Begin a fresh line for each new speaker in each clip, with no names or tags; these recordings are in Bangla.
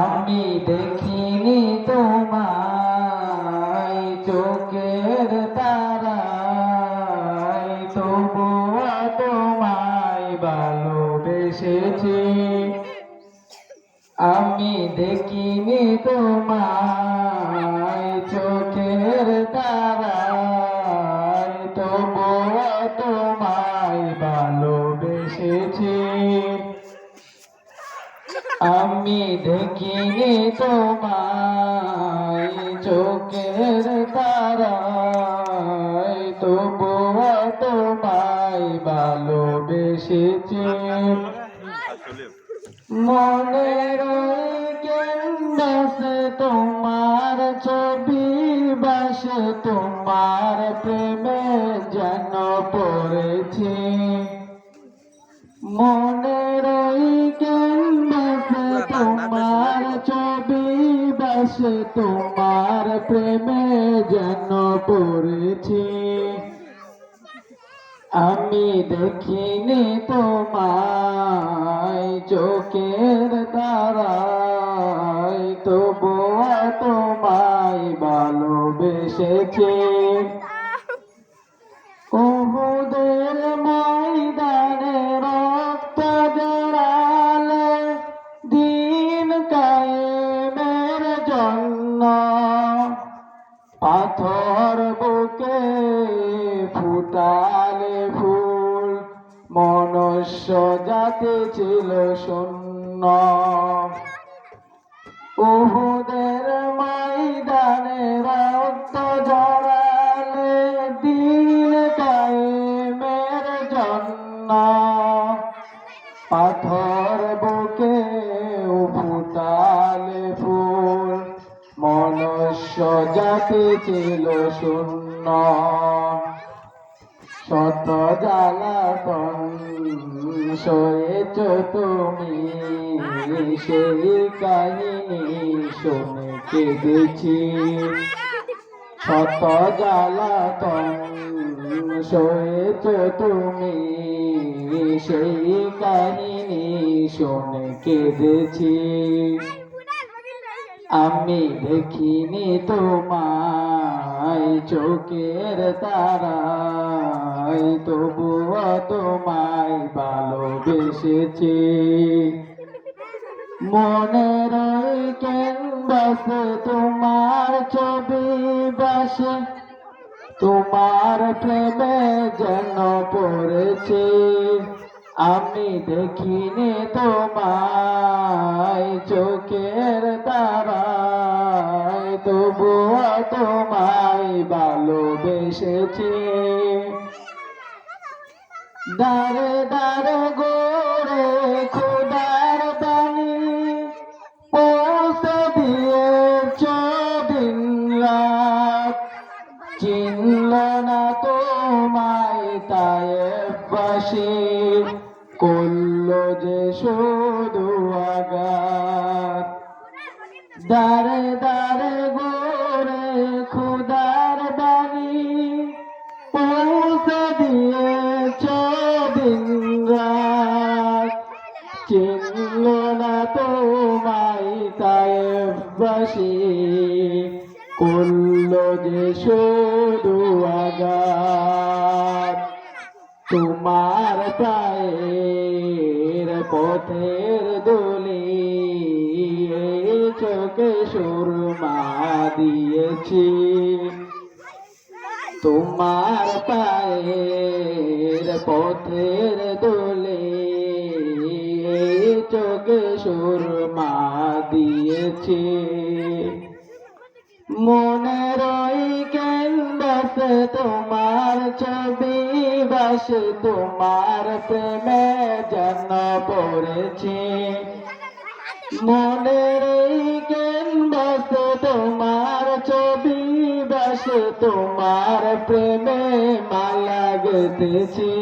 আমি দেখিনি তোমায় চোখের তারায়, তবুও তোমায় ভালোবেসেছি। আমি দেখিনি তোমায় চোখের তারায়, তবুও তোমায় ভালোবেসেছি। আমি দেখিনি তোমায় চোখের তারায়, তবুও তোমায় ভালোবেসেছি। মনের ক্যানভাসে তোমার ছবি বাসে, তোমার প্রেমে যেন পড়েছি। মনের ক্যানভাসে তোমার ছবি বাসে, তোমার প্রেমে যেন পড়েছি। আমি দেখিনি তোমায় চোখের তারায়, তবুও তোমায় ভালোবেসেছি। উহুদের ময়দানে রক্ত জড়ালে, দিন কায়েমের জন্য পাথর বুকে ফুটালে ফুল, মনুষ্য জাতি ছিল শূন্য। উহুদের ময়দানে রক্ত ঝরালে, দিন কায়েমের জন্য পাথর বুকে ফুটালে ফুল, মনুষ্য জাতি ছিল শূন্য। শত জ্বালাতন সয়েছ তুমি, সেই কাহিনী শুনে কেঁদেছি। শত জ্বালাতন সয়েছ তুমি, সেই কাহিনী শুনে কেঁদেছি। আমি দেখিনি তোমায় চোখের তারায়, তবুও তোমায় ভালোবেসেছি। মনের ক্যানভাসে তোমার ছবি বাসে, তোমার প্রেমে যেন পড়েছি। আমি দেখিনি তোমায় চোখের তারায়, তবুও তোমায় ভালোবেসেছি। দারে দারে গড়ে খোদার বাণী পৌঁছে দিয়েছ দিন রাত, চিনল না তোমায় তায়েফবাসী, করল যে শুধু আঘাত। দারে দারে গড়ে খোদার বাণী পৌঁছে দিয়েছ দিন রাত, চিনল না তোমায় তায়েফবাসী, করল যে শুধু আঘাত। তোমার পায়ের পথের ধুলি চোখে সুরমা দিয়েছি। তোমার পায়ের পথের ধুলি চোখে সুরমা দিয়েছি। মনের ক্যানভাসে তোমার ছবি বাসে, তোমার প্রেমে যেন পড়েছি। মনের ক্যানভাসে তোমার ছবি বাসে, তোমার প্রেমে মালা গেঁথেছি।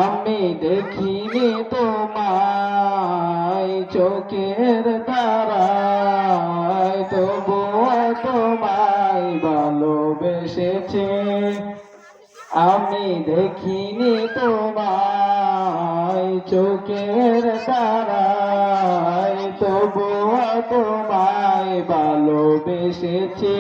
আমি দেখিনি তোমায় চোখের তারায়, তবুও তোমায় ভালোবেসেছি। আমি দেখিনি তোমায় চোখের তারায় তবুও তোমায় ভালোবেসেছি।